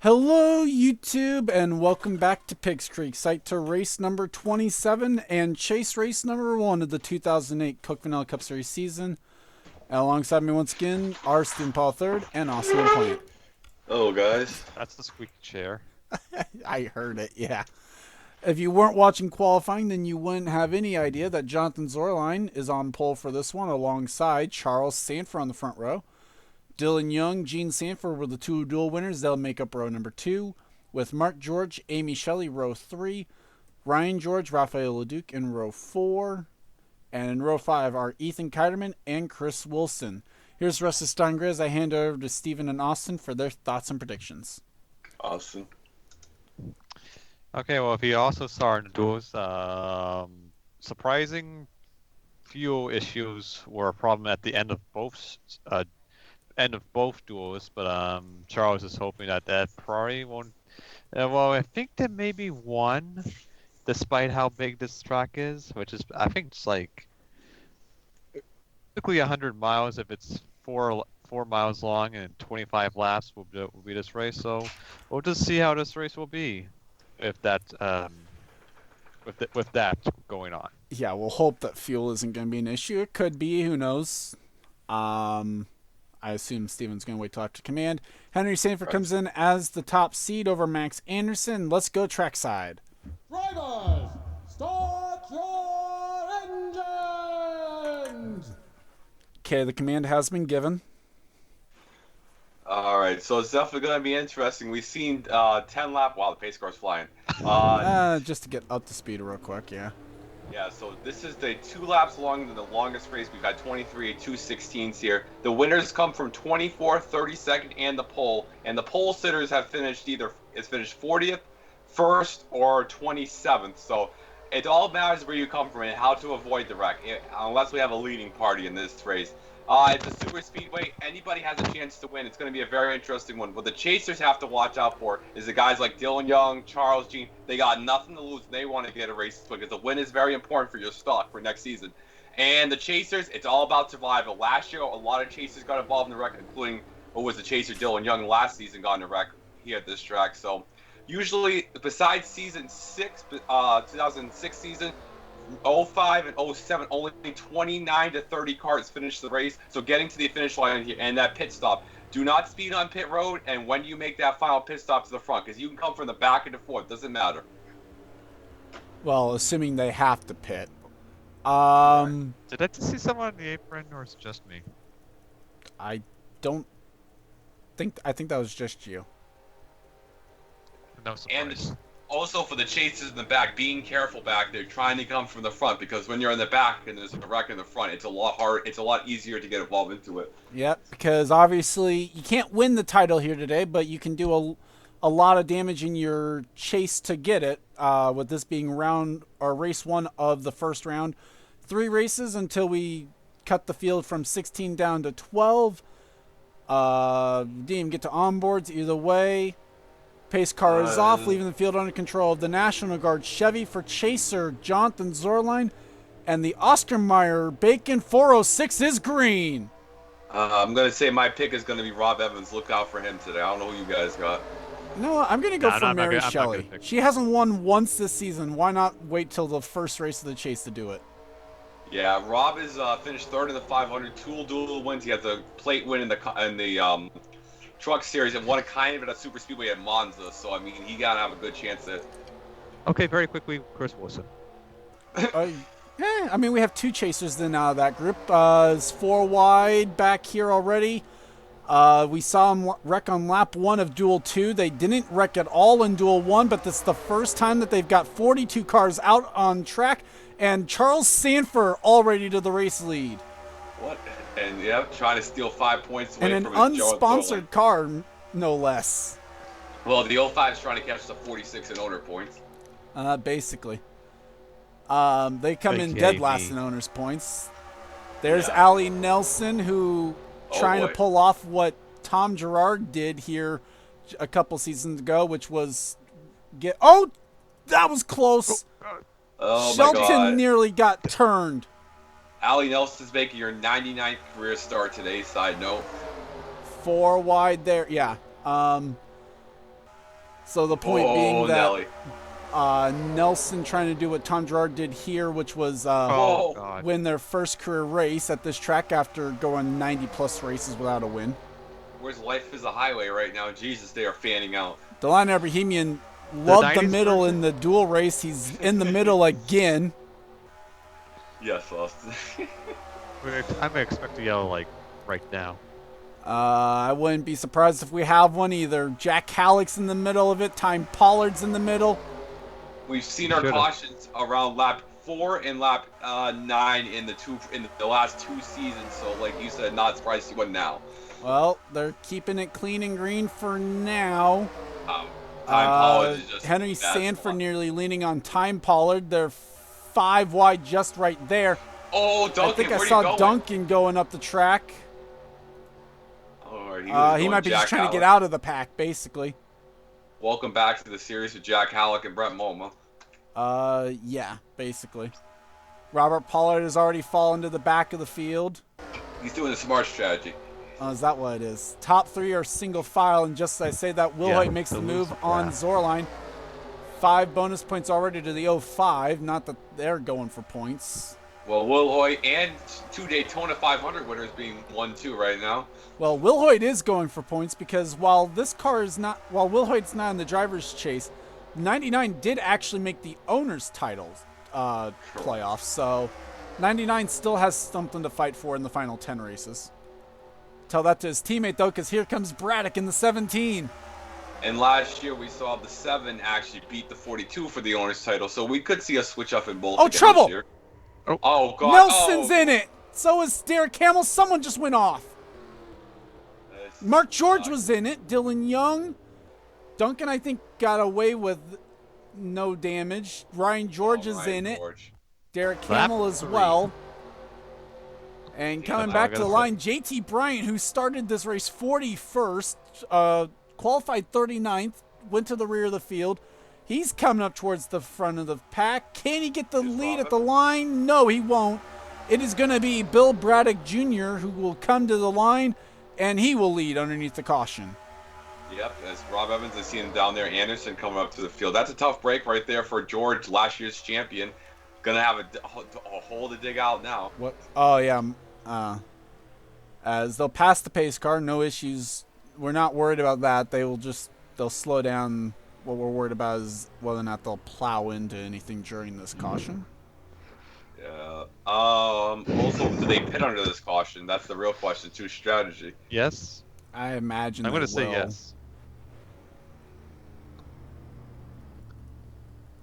Hello, YouTube, and welcome back to Pigs Creek, site to race number 27 and chase race number 1 of the 2008 Coke Vanilla Cup Series season. Alongside me once again are Stephen Paul III and Austin Plant. Hello, guys. That's the squeaky chair. I heard it, yeah. If you weren't watching qualifying, then you wouldn't have any idea that Jonathan Zorline is on pole for this one alongside Charles Sanford on the front row. Dylan Young, Gene Sanford were the two dual winners. They'll make up row number 2, with Mark George, Amy Shelley, row 3, Ryan George, Raphael LeDuc in row 4, and in row 5 are Ethan Kiterman and Chris Wilson. Here's the rest of Steingrid as I hand over to Stephen and Austin for their thoughts and predictions. Austin. Okay, well, if you also saw in the duels, surprising fuel issues were a problem at the end of both duels, but Charles is hoping that probably won't. Well, I think there may be one, despite how big this track is, which is I think it's like typically 100 miles if it's four miles long and 25 laps will be this race. So we'll just see how this race will be if that with that going on. Yeah, we'll hope that fuel isn't going to be an issue. It could be, who knows. I assume Steven's going to wait till after command. Henry Sanford comes in as the top seed over Max Anderson. Let's go trackside. Drivers, start your engines! Okay, the command has been given. All right, so it's definitely going to be interesting. We've seen 10 lap. Wow, the pace car's flying. Just to get up to speed real quick, yeah. Yeah, so this is the 2 laps longer than the longest race. We've had 23 2/16s here. The winners come from 24th, 32nd, and the pole. And the pole sitters have finished it's finished 40th, 1st, or 27th. So it all matters where you come from and how to avoid the wreck, unless we have a leading party in this race. It's a super speedway. Anybody has a chance to win. It's going to be a very interesting one. What the chasers have to watch out for is the guys like Dylan Young, Charles Gene. They got nothing to lose. They want to get a race because the win is very important for your stock for next season. And the chasers, it's all about survival. Last year, a lot of chasers got involved in the wreck, including what was the chaser Dylan Young last season got in a wreck here at this track. So usually, besides season 6, 2006 season, 05 and 07, only 29 to 30 cars finished the race. So getting to the finish line here and that pit stop. Do not speed on pit road, and when you make that final pit stop to the front, because you can come from the back and the forth. Doesn't matter. Well, assuming they have to pit. Did I just see someone on the apron, or is it just me? I think that was just you. No surprise. And also for the chasers in the back, being careful back there, trying to come from the front, because when you're in the back and there's a wreck in the front, it's a lot harder. It's a lot easier to get involved into it. Yep, because obviously you can't win the title here today, but you can do a lot of damage in your chase to get it. With this being race 1 of the first round, 3 races until we cut the field from 16 down to 12. Didn't even get to onboards either way. Pace car is off, leaving the field under control of the National Guard Chevy for chaser Jonathan Zorline, and the Oscar Meyer Bacon 406 is green. I'm going to say my pick is going to be Rob Evans. Look out for him today. I don't know who you guys got. No, I'm going to go for I'm Mary not Shelley. gonna pick She hasn't won once this season. Why not wait till the first race of the chase to do it? Yeah, Rob is finished 3rd in the 500. Dual wins. He has a plate win in the Truck Series and won a kind of at a super speedway at Monza. So I mean, he gotta have a good chance to. Okay, very quickly, Chris Wilson. Yeah, I mean, we have 2 chasers then out of that group. It's 4 wide back here already. We saw him wreck on lap 1 of Duel 2. They didn't wreck at all in Duel 1, but this is the first time that they've got 42 cars out on track, and Charles Sanford already to the race lead. What? And yeah, trying to steal 5 points away And from an his unsponsored car, no less. Well, the 05 is trying to catch the 46 in owner points. Basically. They come in dead last in owners' points. There's Yeah. Allie Nelson, who trying to boy. pull off what Tom Gerard did here a couple seasons ago, which was that was close. Oh my Shelton God! nearly got turned. Allie Nelson's making your 99th career start today. Side note. 4 wide there. Yeah. So the point being that Nelly. Nelson trying to do what Tom Gerard did here, which was Oh, God. win their first career race at this track after going 90-plus races without a win. Where's Life is a Highway right now? Jesus, they are fanning out. Delano Bohemian loved the 90s middle version? in the dual race. He's in the middle again. Yes, Austin. I'm expecting yellow like right now. I wouldn't be surprised if we have one either. Jack Halleck's in the middle of it. Time Pollard's in the middle. We've seen our Should've. cautions around lap 4 and lap 9 in the last 2 seasons. So, like you said, not surprised to see one now. Well, they're keeping it clean and green for now. Time Pollard is just Henry that's Sanford fun. nearly leaning on Time Pollard. They're 5 wide just right there. Oh, Duncan, I think I where'd he saw go? Duncan going up the track. Oh, He might be just trying to get out of the pack, basically. Welcome back to the series with Jack Halleck and Brett Moma. Yeah, basically. Robert Pollard has already fallen to the back of the field. He's doing a smart strategy. Is that what it is? Top 3 are single file, and just as I say that, Will Hoyt makes the move on Zorline. 5 bonus points already to the 05. Not that they're going for points. Well, Will Hoyt and 2 Daytona 500 winners being 1-2 right now. Well, Will Hoyt is going for points because while Will Hoyt's not in the driver's chase, 99 did actually make the owner's title playoffs. So 99 still has something to fight for in the final 10 races. Tell that to his teammate, though, because here comes Braddock in the 17. And last year we saw the 7 actually beat the 42 for the owner's title, so we could see a switch up in both. Oh, again trouble! This year. Oh, God. Nelson's in it. So is Derek Hamill. Someone just went off. This Mark George sucks. was in it. Dylan Young. Duncan, I think, got away with no damage. Ryan George is Ryan in it. George. Derek Lap Hamill as 3. well. And coming I back to gotta the say- line, JT Bryant, who started this race 41st, qualified 39th, went to the rear of the field. He's coming up towards the front of the pack. Can he get the lead at the line? No, he won't. It is going to be Bill Braddock Jr. who will come to the line, and he will lead underneath the caution. Yep, as Rob Evans is seeing him down there. Anderson coming up to the field. That's a tough break right there for George, last year's champion. Gonna have a hole to dig out now. What? Oh, yeah. As they'll pass the pace car, no issues. We're not worried about that. They'll slow down. What we're worried about is whether or not they'll plow into anything during this caution. Yeah. Also, do they pit under this caution? That's the real question. Too strategy. Yes. I imagine I'm they going to say will. yes.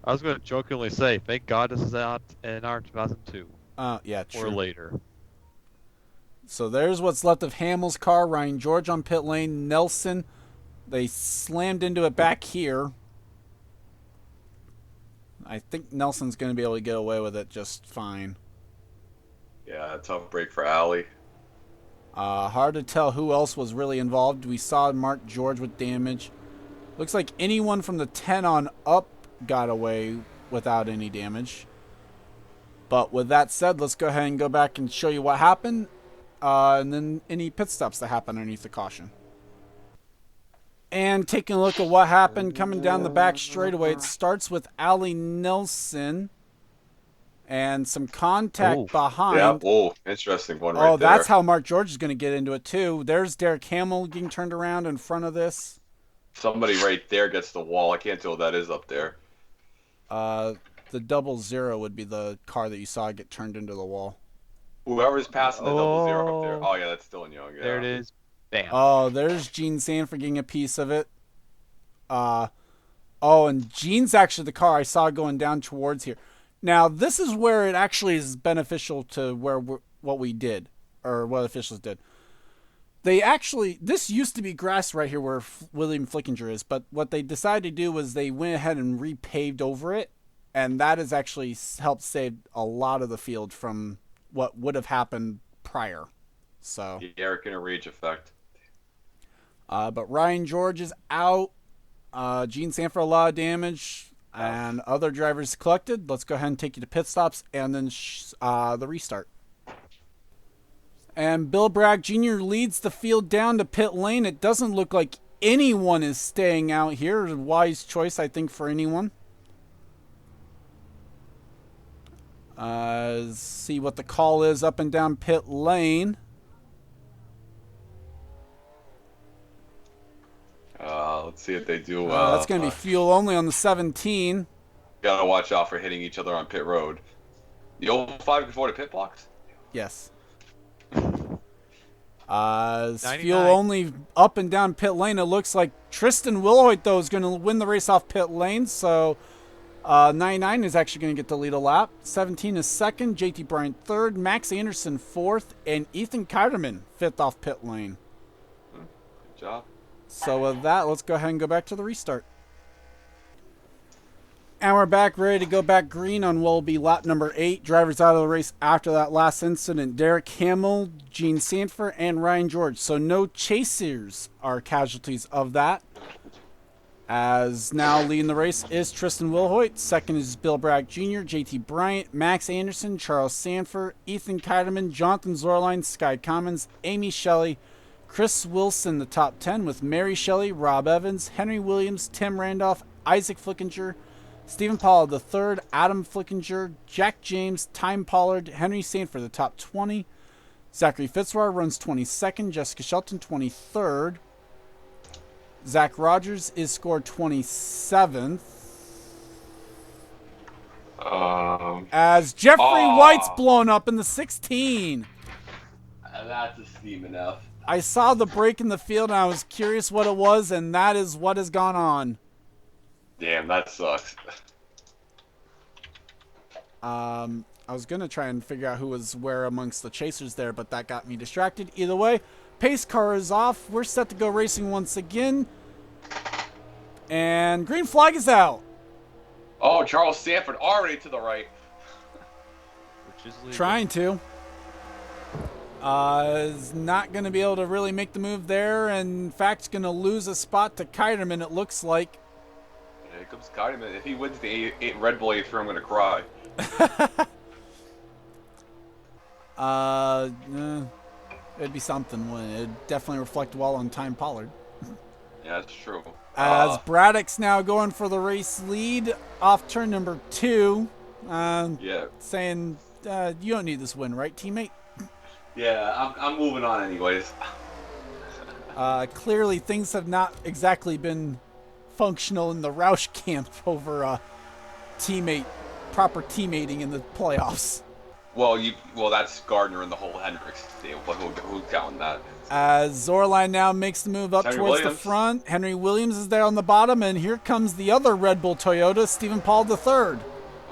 I was going to jokingly say, thank God this is out in our 2002 Yeah, true. or later. So there's what's left of Hamill's car. Ryan George on pit lane. Nelson, they slammed into it back here. I think Nelson's going to be able to get away with it just fine. Yeah, tough break for Alley. Hard to tell who else was really involved. We saw Mark George with damage. Looks like anyone from the 10 on up got away without any damage. But with that said, let's go ahead and go back and show you what happened. And then any pit stops that happened underneath the caution. And taking a look at what happened coming down the back straightaway, it starts with Allie Nelson and some contact behind. Yeah, oh, interesting one right there. Oh, that's how Mark George is going to get into it, too. There's Derek Hamill getting turned around in front of this. Somebody right there gets the wall. I can't tell what that is up there. The 00 would be the car that you saw get turned into the wall. Whoever's passing the 00 up there. Oh, yeah, that's Dylan Young. Yeah. There it is. Bam. Oh, there's Gene Sanford getting a piece of it. And Gene's actually the car I saw going down towards here. Now, this is where it actually is beneficial to what we did, or what officials did. This used to be grass right here where William Flickinger is, but what they decided to do was they went ahead and repaved over it, and that has actually helped save a lot of the field from what would have happened prior. So The Eric and a Rage effect. but Ryan George is out. Gene Sanford, a lot of damage. And other drivers collected. Let's go ahead and take you to pit stops and then the restart. And Bill Bragg Jr. leads the field down to pit lane. It doesn't look like anyone is staying out here. Wise choice, I think, for anyone. See what the call is up and down pit lane. Let's see if they do. That's going to be fuel only on the 17. Gotta watch out for hitting each other on pit road. The 05 can afford a pit box? Yes. Fuel 99. only up and down pit lane. It looks like Tristan Wilhoit, though, is going to win the race off pit lane. So 99 is actually going to get the lead a lap. 17 is second. JT Bryant third. Max Anderson fourth. And Ethan Keiderman fifth off pit lane. Good job. So with that, let's go ahead and go back to the restart. And we're back, ready to go back green on what will be lap number 8. Drivers out of the race after that last incident. Derek Hamill, Gene Sanford, and Ryan George. So no chasers are casualties of that. As now leading the race is Tristan Wilhoit. Second is Bill Bragg Jr., JT Bryant, Max Anderson, Charles Sanford, Ethan Keiderman, Jonathan Zorline, Sky Commons, Amy Shelley, Chris Wilson, the top 10, with Mary Shelley, Rob Evans, Henry Williams, Tim Randolph, Isaac Flickinger, Stephen Pollard III, Adam Flickinger, Jack James, Time Pollard, Henry Sanford, the top 20. Zachary Fitzroy runs 22nd, Jessica Shelton 23rd. Zach Rogers is scored 27th. As Jeffrey White's blown up in the 16. That's a steaming F. I saw the break in the field and I was curious what it was, and that is what has gone on. Damn, that sucks. I was going to try and figure out who was where amongst the chasers there, but that got me distracted. Either way, pace car is off. We're set to go racing once again. And green flag is out. Oh, Charles Sanford already to the right. Which is legal. Trying to. Is not going to be able to really make the move there. And in fact, going to lose a spot to Keiderman, it looks like. Here comes Keiderman. If he wins the 8 Red Bull A3, I'm going to cry. It'd be something. It'd definitely reflect well on Time Pollard. Yeah, that's true. As Braddock's now going for the race lead off turn number 2. Yeah. Saying, you don't need this win, right, teammate? Yeah, I'm moving on anyways. Clearly, things have not exactly been functional in the Roush camp over proper teammating in the playoffs. Well, that's Gardner and the whole Hendricks deal. But who's counting that? As Zorline now makes the move up towards the front. Henry Williams is there on the bottom, and here comes the other Red Bull Toyota, Stephen Paul III.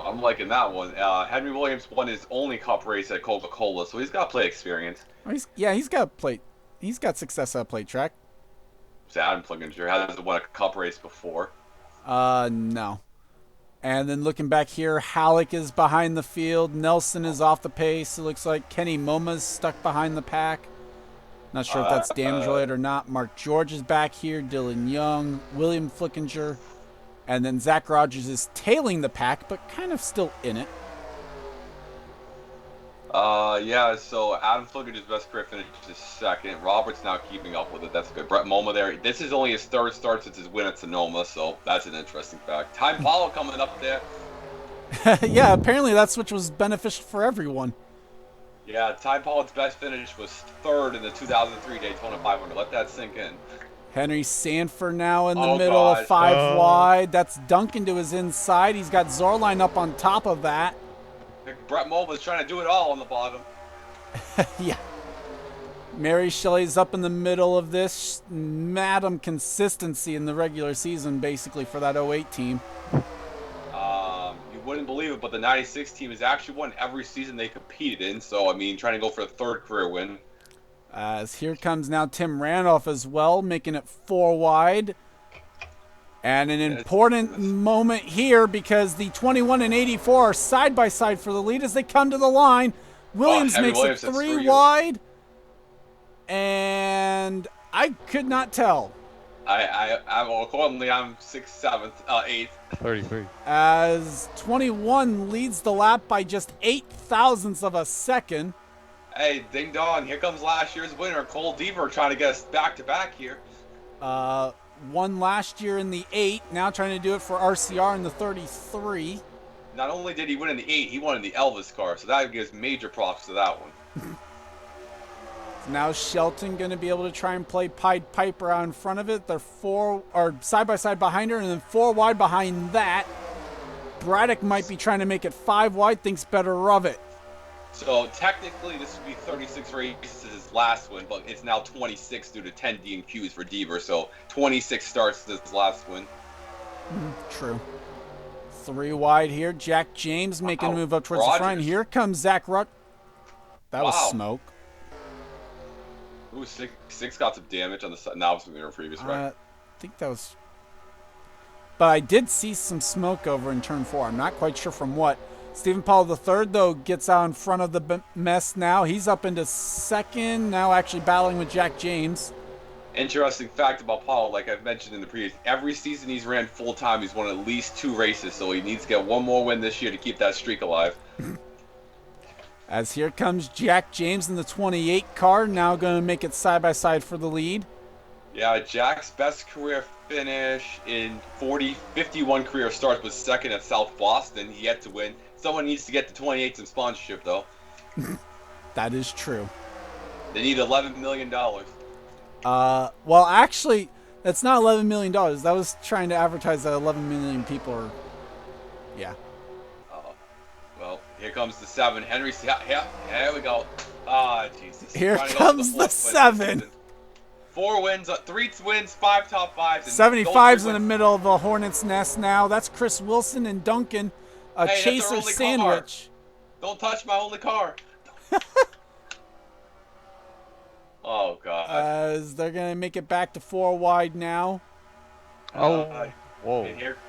I'm liking that one. Henry Williams won his only cup race at Coca-Cola, so he's got play experience. He's got plate. He's got success at a plate track. Adam Flickinger hasn't won a cup race before. No. And then looking back here, Halleck is behind the field. Nelson is off the pace. It looks like Kenny Moma's stuck behind the pack. Not sure if that's damage related or not. Mark George is back here. Dylan Young, William Flickinger. And then Zach Rogers is tailing the pack, but kind of still in it. Yeah, so Adam Flickinger's best career finish is second. Robert's now keeping up with it. That's good. Brett Moma there. This is only his third start since his win at Sonoma, so that's an interesting fact. Time Paulo coming up there. Yeah, apparently that's which was beneficial for everyone. Yeah, Ty Pollard's best finish was third in the 2003 Daytona 500. Let that sink in. Henry Sanford now in the middle of 5 wide. That's Duncan to his inside. He's got Zorline up on top of that. Brett Moba's trying to do it all on the bottom. Yeah. Mary Shelley's up in the middle of this. Madam consistency in the regular season, basically, for that 08 team. You wouldn't believe it, but the 96 team has actually won every season they competed in. So, I mean, trying to go for a third career win. As here comes now Tim Randolph as well, making it 4 wide. And an important moment here because the 21 and 84 are side by side for the lead as they come to the line. Williams makes it 3 wide. And I could not tell. Accordingly, I'm 6th, 7th, 8th. 33. As 21 leads the lap by just 8 thousandths of a second. Hey, ding dong, here comes last year's winner, Cole Deaver, trying to get us back to back here. Won last year in the 8, now trying to do it for RCR in the 33. Not only did he win in the 8, he won in the Elvis car, so that gives major props to that one. So now Shelton going to be able to try and play Pied Piper out in front of it. They're side by side behind her, and then 4 wide behind that. Braddock might be trying to make it 5 wide, thinks better of it. So technically this would be 36 races his last win, but it's now 26 due to 10 DNQs for Deaver, so 26 starts this last win. True. 3 wide here. Jack James making a move up towards the front. Here comes Zach Ruck. That was smoke. Ooh, six got some damage on the novice from your previous record. I think that was... But I did see some smoke over in turn 4. I'm not quite sure from what. Stephen Paul III, though, gets out in front of the mess now. He's up into second, now actually battling with Jack James. Interesting fact about Paul, like I've mentioned in the previous, every season he's ran full-time, he's won at least 2 races, so he needs to get one more win this year to keep that streak alive. As here comes Jack James in the 28 car, now going to make it side-by-side for the lead. Yeah, Jack's best career finish in 51 career starts was second at South Boston. He had to win. Someone needs to get the 28s in sponsorship, though. That is true. They need $11 million. Well, actually, that's not $11 million. That was trying to advertise that 11 million people are... Yeah. Well, here comes the 7. Henry, yeah, here we go. Ah, Jesus. Here comes the 7. 4 wins, 3 wins, 5 top 5s. 75's in the middle of the Hornet's nest now. That's Chris Wilson and Duncan. Hey, Chaser sandwich. Car. Don't touch my only car. Oh, God. As they're going to make it back to 4 wide now. Whoa.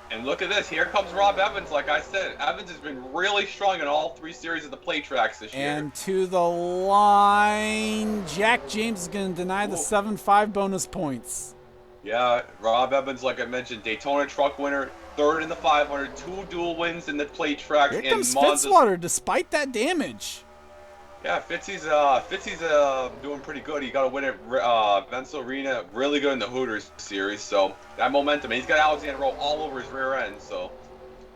And look at this. Here comes Rob Evans, like I said. Evans has been really strong in all 3 series of the play tracks this year. And to the line, Jack James is going to deny the 7-5 bonus points. Yeah, Rob Evans, like I mentioned, Daytona truck winner, 3rd in the 500, 2 dual wins in the play tracks. Here comes Fitzwater, despite that damage. Yeah, Fitzy's doing pretty good. He got a win at Vence Arena, really good in the Hooters series. So that momentum, and he's got Alexander Rowe all over his rear end. So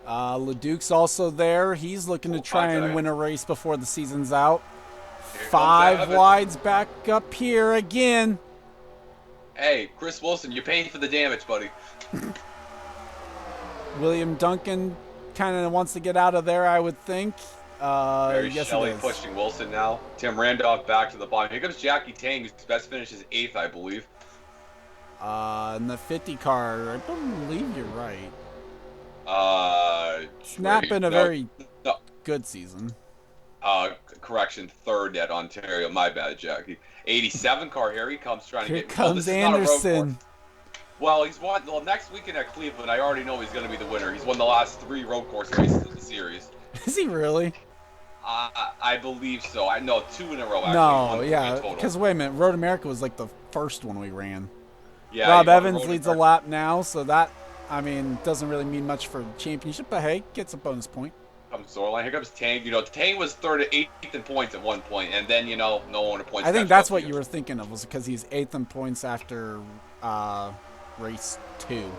LeDuc's also there. He's looking to try and win a race before the season's out. 5 wides back up here again. Hey, Chris Wilson, you're paying for the damage, buddy. William Duncan kind of wants to get out of there, I would think. Yes, Shelley pushing Wilson now. Tim Randolph back to the bottom. Here comes Jackie Tang, whose best finish is 8th, I believe. In the 50 car, I believe you're right. Snap in a very good season. Correction, 3rd at Ontario. My bad, Jackie. 87 car, here he comes trying to Here get... comes Anderson. Well, he's won... Well, next weekend at Cleveland, I already know he's going to be the winner. He's won the last 3 road course races of the series. Is he really? I believe so. I know 2 in a row, actually. No, yeah, because wait a minute. Road America was like the first one we ran. Yeah, Rob Evans leads a lap now, so that, I mean, doesn't really mean much for the championship, but hey, gets a bonus point. Comes Storyline. Here comes Tang. Tang was 3rd at 8th in points at one point, and then, no one in points. I think that's what you were thinking of, was because he's 8th in points after race 2.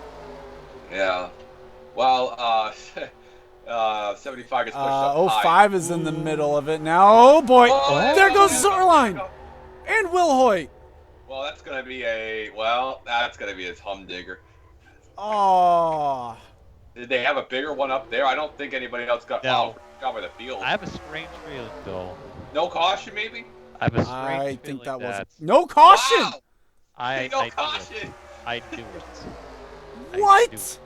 Yeah. Well, 75 gets pushed up high. 05 is in the middle of it now. Oh, boy. There goes Storyline. And Will Hoyt. Well, that's going to be a humdinger. Oh. Did they have a bigger one up there? I don't think anybody else got out by the field. I have a strange feeling, though. No caution, maybe? I have a strange I think that was... that... No caution! Wow. No caution! I knew it. What?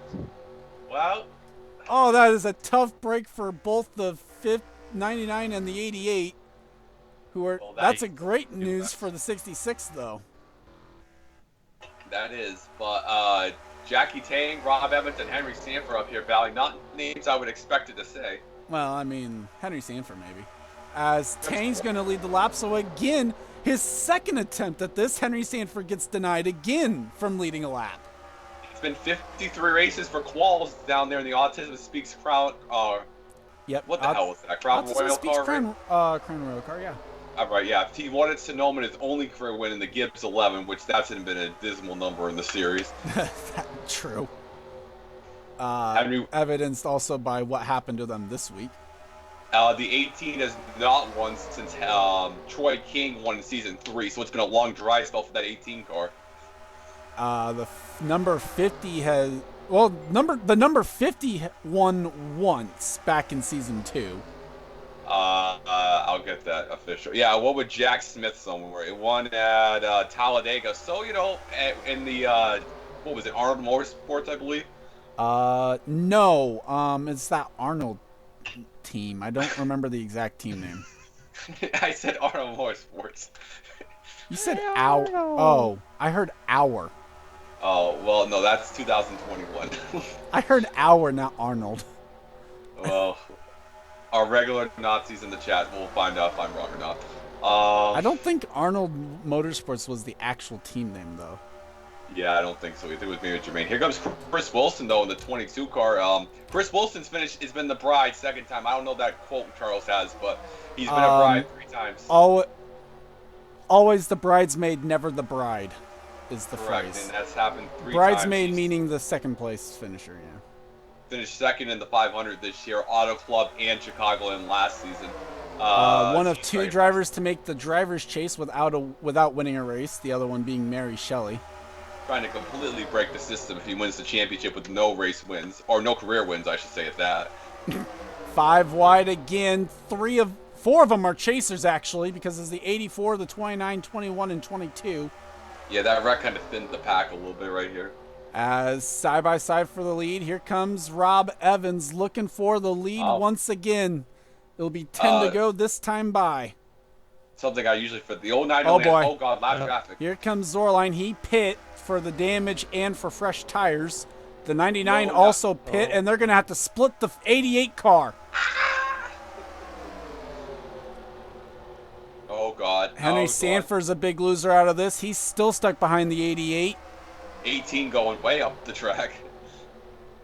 Well... Oh, that is a tough break for both the 99 and the 88. That's a great news for the 66, though. That is, but Jackie Tang, Rob Evans, and Henry Sanford up here battling. Not names I would expect it to say. Well, I mean, Henry Sanford maybe. As Tang's going to lead the lap, so again, his 2nd attempt at this, Henry Sanford gets denied again from leading a lap. It's been 53 races for quals down there in the Autism Speaks Crown. Yep. What the hell was that? Crown Royal Car? Crown Royal Car, yeah. All right, yeah. He wanted Sonoma his only career win in the Gibbs 11, which that's been a dismal number in the series. True. Henry, Evidenced also by what happened to them this week. the 18 has not won since Troy King won in season 3, so it's been a long dry spell for that 18 car. Number 50 has the number 50 won once back in season 2. I'll get that official. Yeah, what would Jack Smith somewhere? It won at Talladega. So in the what was it, Arnold Motorsports, I believe. No, it's that Arnold team. I don't remember the exact team name. I said Arnold Motorsports. You said our. Oh, I heard our. Oh well, no, that's 2021. I heard our, not Arnold. Well, our regular Nazis in the chat will find out if I'm wrong or not. I don't think Arnold Motorsports was the actual team name, though. Yeah, I don't think so. I think it was maybe Jermaine. Here comes Chris Wilson, though, in the 22 car. Chris Wilson's has been the bride second time. I don't know that quote Charles has, but he's been a bride 3 times. Always the bridesmaid, never the bride, is the Correct, phrase. and that's happened 3 times. Bridesmaid meaning the second place finisher, yeah. Finished second in the 500 this year, Auto Club and Chicagoland last season. One of 2 drivers to make the driver's chase without winning a race, the other one being Mary Shelley. Trying to completely break the system if he wins the championship with no race wins, or no career wins, I should say at that. 5 wide again. 4 of them are chasers, actually, because it's the 84, the 29, 21, and 22. Yeah, that wreck kind of thinned the pack a little bit right here. As side by side for the lead, here comes Rob Evans looking for the lead once again. It'll be 10 to go this time by. Something I usually for the 09. Oh boy! Oh god, lap traffic. Here comes Zorline. He pit for the damage and for fresh tires. The 99 also pit, and they're gonna have to split the 88 car. Oh god. Henry Sanford's a big loser out of this. He's still stuck behind the 88. 18 going way up the track.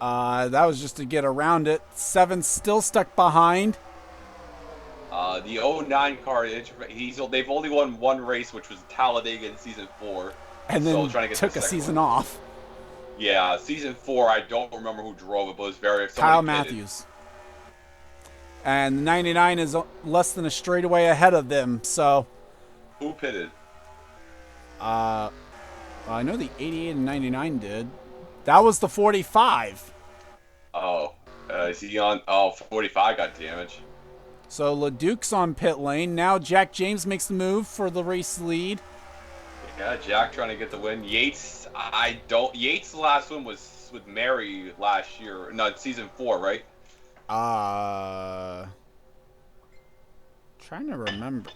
That was just to get around it. 7 still stuck behind. The 09 car, they've only won 1 race, which was Talladega in season 4. And then trying to get took a season off. Yeah, season 4, I don't remember who drove it, but it was very... Kyle Matthews. And the 99 is less than a straightaway ahead of them, so... Who pitted? I know the 88 and 99 did. That was the 45. Oh, is he on... Oh, 45 got damaged. So LeDuc's on pit lane. Now Jack James makes the move for the race lead. Yeah, Jack trying to get the win. Yates' last win was with Mary last year. No, season 4, right? Trying to remember.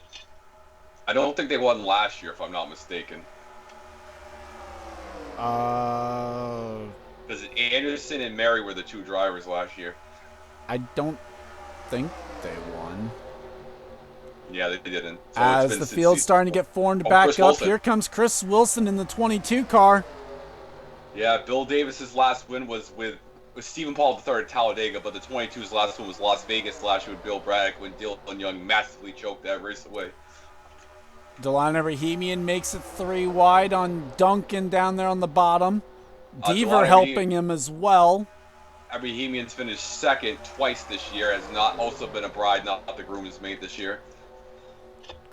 I don't think they won last year, if I'm not mistaken. Because Anderson and Mary were the 2 drivers last year. I don't think they won. Yeah, they didn't. So as the field's starting to get formed back up, here comes Chris Wilson in the 22 car. Yeah, Bill Davis's last win was with Stephen Paul III at Talladega, but the 22's last one was Las Vegas last year with Bill Braddock when Dylan Young massively choked that race away. Delana Rahimian makes it 3 wide on Duncan down there on the bottom. Deaver helping him as well. Rahimian's finished second twice this year, has not also been a bride, not the groomsmaid this year.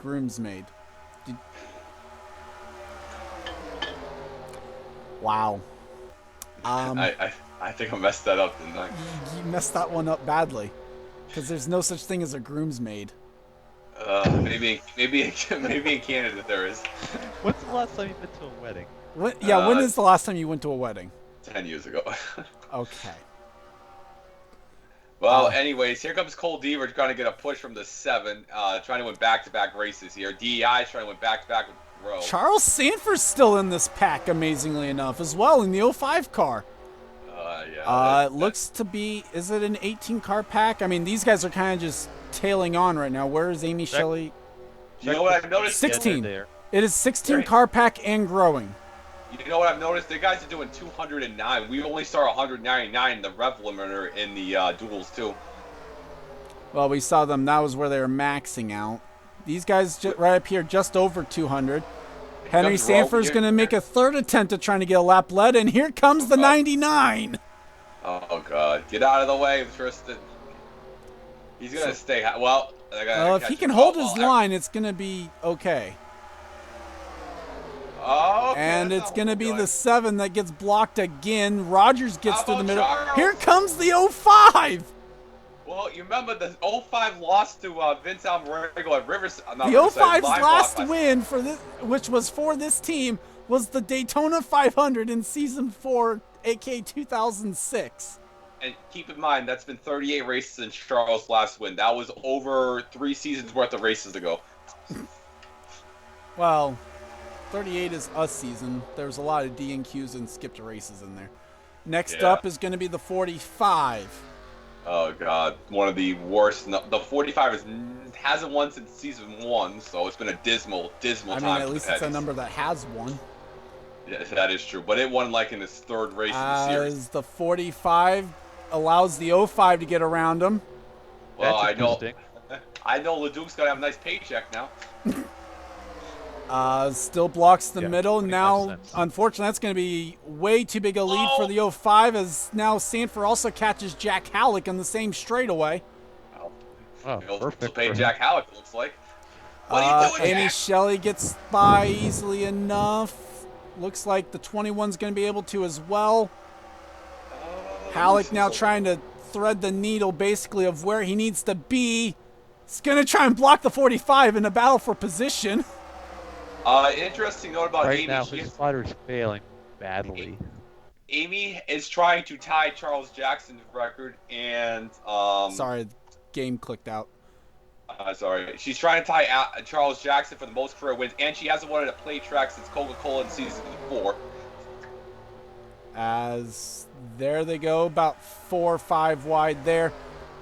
Groomsmaid. Wow. I think I messed that up, didn't I? You messed that one up badly, because there's no such thing as a groomsmaid. Maybe in Canada there is. When's the last time you've been to a wedding? When is the last time you went to a wedding? 10 years ago. Okay. Well, anyways, here comes Cole Deaver trying to get a push from the 7, trying to win back-to-back races here. DEI is trying to win back-to-back with Rowe. Charles Sanford's still in this pack, amazingly enough, as well, in the 05 car. Yeah. It looks to be, is it an 18-car pack? I mean, these guys are kind of just tailing on right now. Where is Amy Shelley? You know what I've noticed? 16. It is 16-car pack and growing. You know what I've noticed? The guys are doing 209. We only saw 199 the rev limiter in the duels, too. Well, we saw them. That was where they were maxing out. These guys right up here, just over 200. Henry comes Rogan Sanford's here. going to make a third attempt at trying to get a lap led, and here comes the 99. Oh God, get out of the way, Tristan. He's gonna stay. Well, If he can hold his line, it's going to be okay. Oh, okay, And that's it's not going to what be we're the 7 that gets blocked again. Rogers gets How through the about middle. Charles? Here comes the 05. Well, you remember the 05 loss to Vince Almerigo at Rivers. The 05's last win for this, which was for this team, was the Daytona 500 in season 4, aka 2006. And keep in mind, that's been 38 races since Charles' last win. That was over 3 seasons worth of races ago. Well, 38 is a season. There's a lot of DNQs and skipped races in there. Next up is going to be the 45. Oh God, one of the worst. The 45 hasn't won since season 1, so it's been a dismal time. I mean, at least it's a number that has won. Yes, that is true. But it won like in his 3rd race in the series. As the 45 allows the 05 to get around him. Well, That's I know. interesting. I know LeDuc's got to have a nice paycheck now. Still blocks the Yeah, middle. 25 Now, cents. unfortunately, that's going to be way too big a lead for the 05, as now Sanford also catches Jack Halleck on the same straightaway. Oh, He'll perfect. pay for Jack him. Halleck, it looks like. What are you doing, Amy Jack? Shelley gets by easily enough. Looks like the 21's going to be able to as well. Halleck now trying to thread the needle basically of where he needs to be. He's going to try and block the 45 in a battle for position. Interesting note about Right Amy. now, his spider's failing badly. Amy is trying to tie Charles Jackson's record, and Sorry, game clicked out. sorry, she's trying to tie Charles Jackson for the most career wins, and she hasn't won at a play track since Coca-Cola in season 4. As there they go, about 4 or 5 wide there.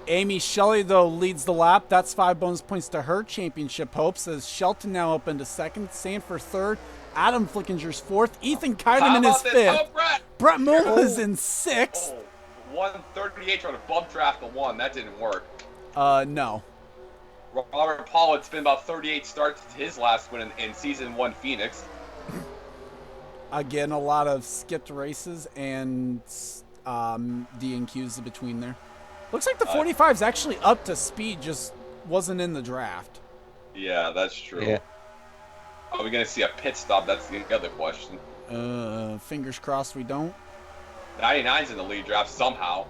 Amy Shelley, though, leads the lap. That's 5 bonus points to her championship hopes, as Shelton now up into 2nd, Sanford 3rd, Adam Flickinger's 4th, Ethan Keideman is 5th, Oh, Brett Moon is in 6th. 138 trying to bump draft the 1. That didn't work. No. Robert Paul, it's been about 38 starts since his last win in season 1 Phoenix. Again, a lot of skipped races and DNQs in between there. Looks like the 45's actually up to speed, just wasn't in the draft. Yeah, that's true. Yeah. Are we going to see a pit stop? That's the other question. Fingers crossed we don't. 99's in the lead draft somehow.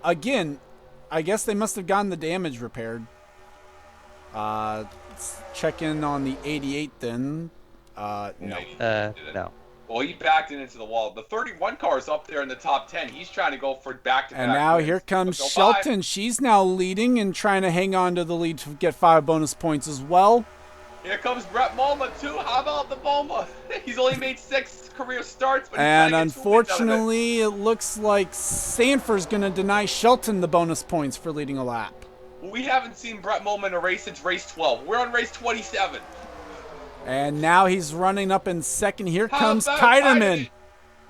Again, I guess they must have gotten the damage repaired. Let's check in on the 88 then. No. No. Well, he backed it into the wall. The 31 car is up there in the top 10. He's trying to go for back-to-back And now wins. here comes Go Shelton. She's now leading and trying to hang on to the lead to get 5 bonus points as well. Here comes Brett Moma, too. How about the Moma? He's only made 6 career starts, but he's And trying to get 2 wins out of it. unfortunately, it looks like Sanford's going to deny Shelton the bonus points for leading a lap. We haven't seen Brett Moma in a race since race 12. We're on race 27. And now he's running up in 2nd. Here How comes about Keideman.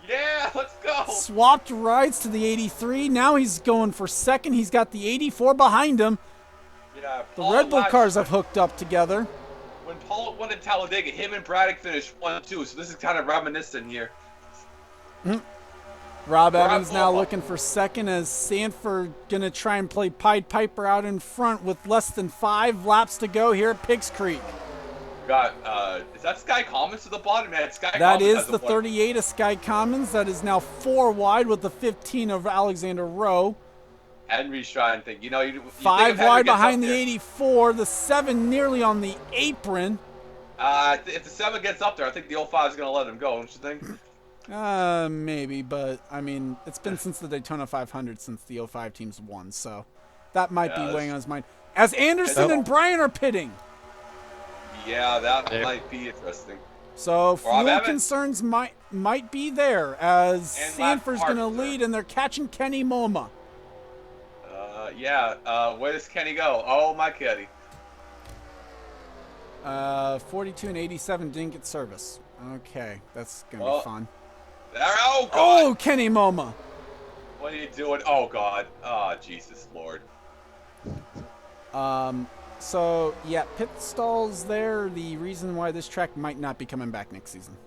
Yeah, let's go. Swapped rides to the 83. Now he's going for 2nd. He's got the 84 behind him. Yeah, The Paul Red Bull last- cars have hooked up together. When Paul won at Talladega, him and Braddock finished 1-2, so this is kind of reminiscent here. Rob Evans now Bubba. looking for 2nd, as Sanford gonna try and play Pied Piper out in front with less than 5 laps to go here at Pigs Creek. Got, is that Sky Commons to the bottom? Man, Sky That Commons is has the a 38 of Sky Commons. That is now 4 wide with the 15 of Alexander Rowe. Henry's trying to think. You know, you think 5 if Henry wide gets behind up the there- 84. The 7 nearly on the apron. If the 7 gets up there, I think the 05 is going to let him go, don't you think? Maybe, but I mean, it's been since the Daytona 500 since the 05 teams won, so that might Yeah, be weighing on his mind. As Anderson and Bryan are pitting. Yeah, that There. might be interesting. So fuel Evans. concerns might be there, as And Sanford's Matt going to Parker. lead, and they're catching Kenny Moma. Where does Kenny go? Oh, my Kenny. 42 and 87 didn't get service. Okay, that's going to Well, be fun. There, oh, God. Oh, Kenny Moma. What are you doing? Oh, God. Oh, Jesus Lord. So, yeah, pit stalls there. The reason why this track might not be coming back next season.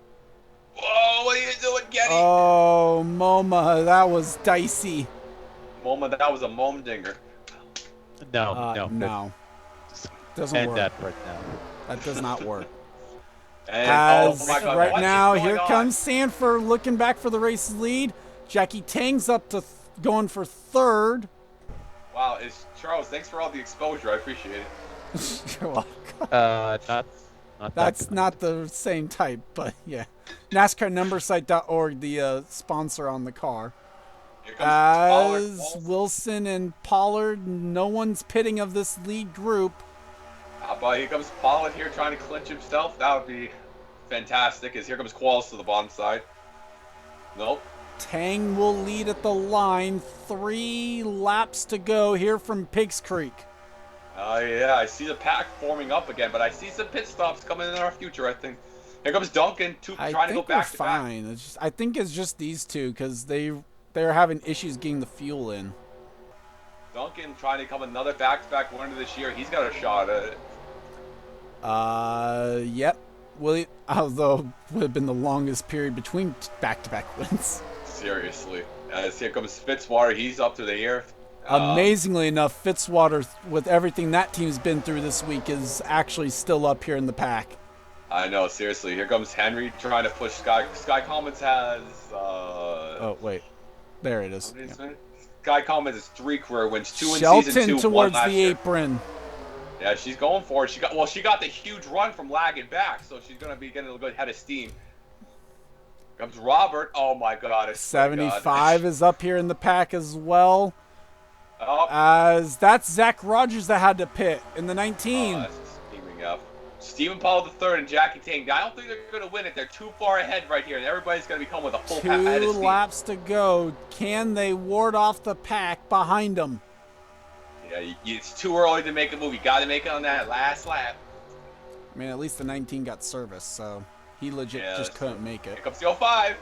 Whoa, what are you doing, Getty? Oh, MoMA, that was dicey. Moment, that was a Momdinger. No. No. Doesn't End work. that right now. That does not work. And, As oh my God, right what now, is going here on? comes Sanford looking back for the race's lead. Jackie Tang's up to going for third. Wow, Charles, thanks for all the exposure. I appreciate it. You're welcome. Not That's that not the same type, but yeah. NASCARnumbersite.org, the sponsor on the car. Here comes Pollard, As Walls. Wilson and Pollard, no one's pitting of this lead group. How about here comes Pollard here trying to clinch himself? That would be fantastic. As here comes Qualls to the bottom side. Nope. Tang will lead at the line. 3 laps to go here from Pigs Creek. Yeah, I see the pack forming up again, but I see some pit stops coming in our future, I think. Here comes Duncan I trying to go think we're back to back. fine. I think it's just these two because they're having issues getting the fuel in. Duncan trying to become another back-to-back winner this year. He's got a shot at it. Yep. Well, although it would have been the longest period between back-to-back wins. Seriously. As here comes Fitzwater. He's up to the ear. Amazingly enough, Fitzwater, with everything that team's been through this week, is actually still up here in the pack. I know, seriously. Here comes Henry trying to push Sky. Sky Commons has... Oh, wait. There it is. What is Yeah. it? Sky Commons has 3 career wins, 2 in Shelton season 2, 1 towards last the year. apron. Yeah, she's going for it. She got the huge run from lagging back, so she's gonna be getting a good head of steam. Comes Robert. Oh my God! It's 75 is up here in the pack as well. Oh, As that's Zach Rogers that had to pit in the 19. that's steaming up. Stephen Paul the third and Jackie Tang. I don't think they're gonna win it. They're too far ahead right here, and everybody's gonna be coming with a full head 2 of steam. laps to go. Can they ward off the pack behind them? Yeah, it's too early to make a move. You got to make it on that last lap. I mean, at least the 19 got service, so he legit Yeah, just that's couldn't make it. Here comes the 05.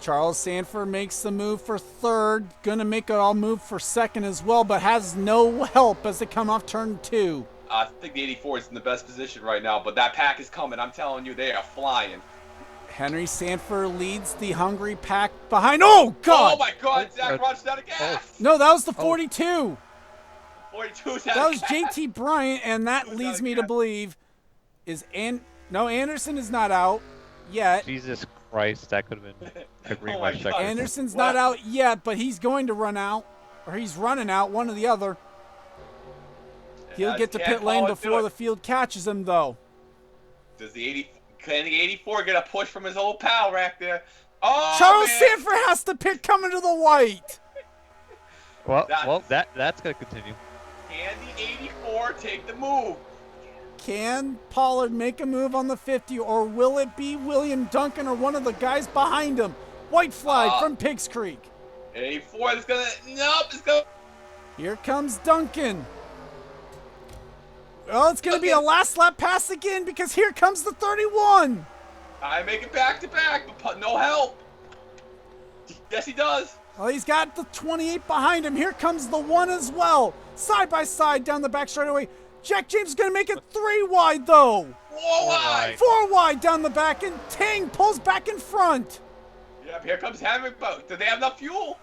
Charles Sanford makes the move for third. Gonna make it all move for second as well, but has no help as they come off turn 2. I think the 84 is in the best position right now, but that pack is coming. I'm telling you, they are flying. Henry Sanford leads the hungry pack behind. Oh, God! Oh my God! Zach Rogers out of gas. No, that was the 42. 42's That out was of gas. JT Bryant, and that Who's leads out me of to gas? believe no, Anderson is not out yet. Jesus Christ, that could have been a green Oh my light God. check. Anderson's What? not out yet, but he's going to run out, or he's running out, one or the other. He'll get to Can't pit lane Paul do before it. the field catches him, though. Can the 84 get a push from his old pal right there? Oh, Charles man. Sanford has to pit coming to the white. That's gonna continue. Can the 84 take the move? Can Pollard make a move on the 50, or will it be William Duncan or one of the guys behind him? White flag from Pigs Creek. 84 is gonna. Nope, it's gonna. Here comes Duncan. Oh, it's going to be a last lap pass again because here comes the 31. I make it back to back, but no help. Yes, he does. Well, he's got the 28 behind him. Here comes the 1 as well. Side by side down the back straightaway. Jack James is going to make it 3 wide, though. 4 wide. 4 wide down the back, and Tang pulls back in front. Yep, here comes Hammock. Do they have enough fuel?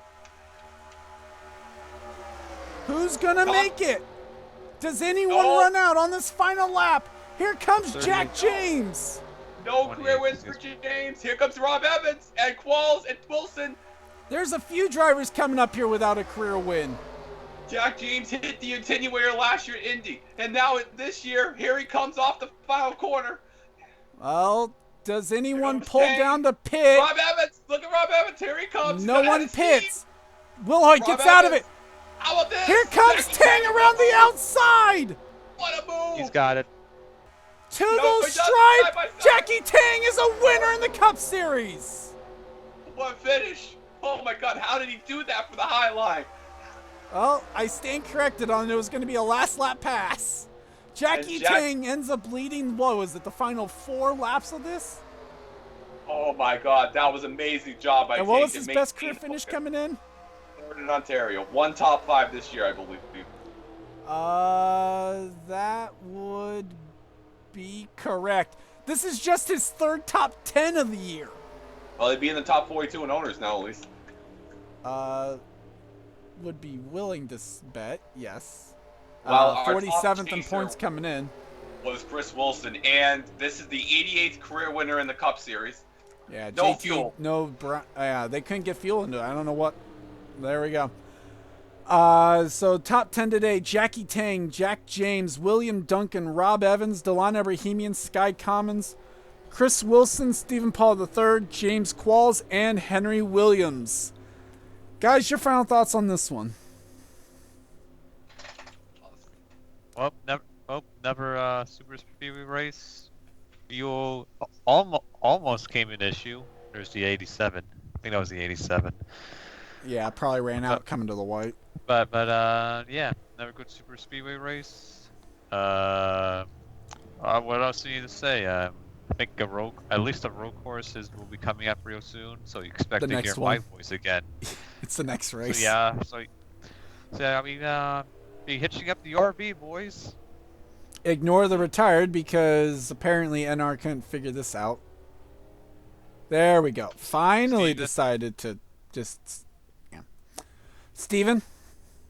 Who's going to make it? Does anyone No. run out on this final lap? Here comes Jack James. No career wins for James. Here comes Rob Evans and Qualls and Wilson. There's a few drivers coming up here without a career win. Jack James hit the attenuator last year at Indy, and now this year, here he comes off the final corner. Well, does anyone comes pull Tang. down the pit? Rob Evans, look at Rob Evans. Here he comes. No He's one got steam. pits. Will Hoyt Rob gets out of Evans. it. How about this? Here comes Jackie Tang around the outside. What a move! He's got it. To No, the he doesn't. stripe. Side by side. Jackie Tang is a winner in the Cup Series. What a finish! Oh my God, how did he do that for the high line? Well, I stand corrected on it was going to be a last lap pass. Jackie And Jack- Tang ends up leading, what was it, the final 4 laps of this? Oh my God, that was an amazing job by And what Tang was to his make best the career game finish focus. coming in? Third in Ontario, 1 top 5 this year, I believe. That would be correct. This is just his third top 10 of the year. Well, they'd be in the top 42 in owners now, at least. Would be willing to bet, yes. Well, our top 47th in chaser points coming in. was Chris Wilson, and this is the 88th career winner in the Cup Series. Yeah, No JT, fuel. Yeah, they couldn't get fuel into it. I don't know what. There we go. So top 10 today: Jackie Tang, Jack James, William Duncan, Rob Evans, Delon Ebrahimian, Sky Commons, Chris Wilson, Stephen Paul III, James Qualls, and Henry Williams. Guys, your final thoughts on this one? Well, never super speedway race. You almost came in issue. There's the 87. I think that was the 87. Yeah, probably ran out coming to the white. But yeah, never good super speedway race. What else do you need to say? I think at least a road courses will be coming up real soon, so you expect The to next hear one. my voice again. It's the next race. So yeah, I mean, be hitching up the RV, boys. Ignore the retired because apparently NR couldn't figure this out. There we go. Finally Steven. decided to just... Yeah. Steven?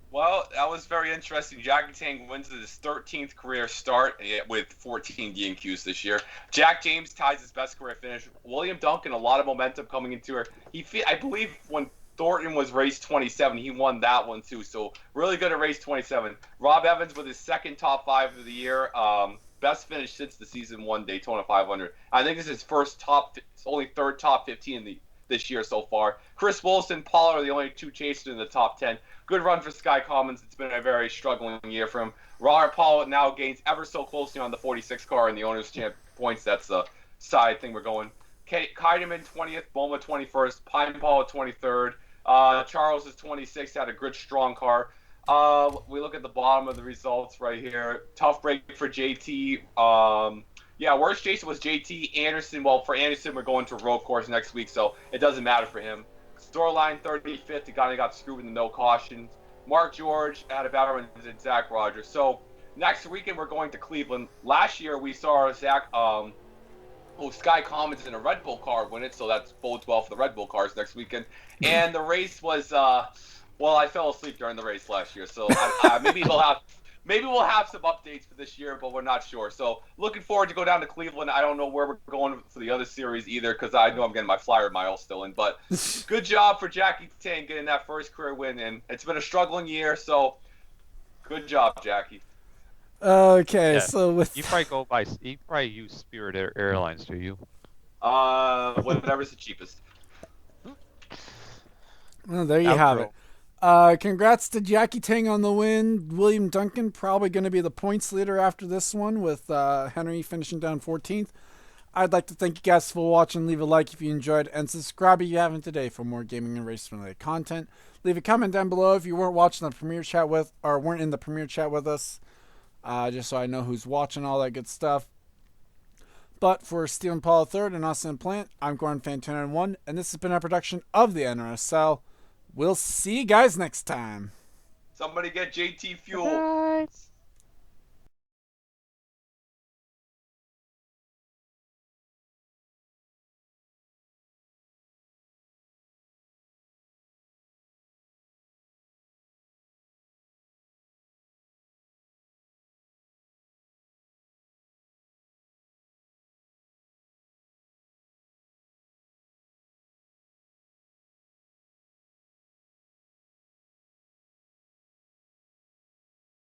Well, that was very interesting. Jackie Tang wins his 13th career start with 14 DNQs this year. Jack James ties his best career finish. William Duncan, a lot of momentum coming into her. I believe when Thornton was race 27, he won that one too. So really good at race 27. Rob Evans with his second top 5 of the year. Best finish since the season 1 Daytona 500. I think this is his only third top 15 this year so far. Chris Wilson, Paul are the only two chasers in the top 10. Good run for Sky Commons. It's been a very struggling year for him. Robert Paul now gains ever so closely on the 46 car in the Owners' Champ points. That's the side thing we're going. Keidemann 20th, Boma 21st, Pine Paul 23rd. Charles is 26th, had a good, strong car. We look at the bottom of the results right here. Tough break for JT. Worst Jason was JT. Anderson, well, for Anderson, we're going to a road course next week, so it doesn't matter for him. Storyline 35th, the guy that got screwed with the no cautions. Mark George had a better one than Zach Rogers. So next weekend, we're going to Cleveland. Last year, we saw Sky Commons in a Red Bull car win it, so that bodes well for the Red Bull cars next weekend. And the race was, I fell asleep during the race last year, so maybe we'll have some updates for this year, but we're not sure. So looking forward to go down to Cleveland. I don't know where we're going for the other series either, because I know I'm getting my flyer miles still in. But good job for Jackie Tang getting that first career win, and it's been a struggling year, so good job, Jackie. Okay, Yeah. so with... You probably use Spirit Airlines, do you? Whatever's the cheapest. Well, there you have it. Congrats to Jackie Tang on the win. William Duncan probably going to be the points leader after this one, with Henry finishing down 14th. I'd like to thank you guys for watching. Leave a like if you enjoyed, and subscribe if you haven't today for more gaming and racing related content. Leave a comment down below if you weren't watching the premiere chat weren't in the premiere chat with us, just so I know who's watching, all that good stuff. But for Stephen Paul III and Austin Plant, I'm Gordon Fan 291, and this has been a production of the NRSL. We'll see you guys next time. Somebody get JT fuel. Right.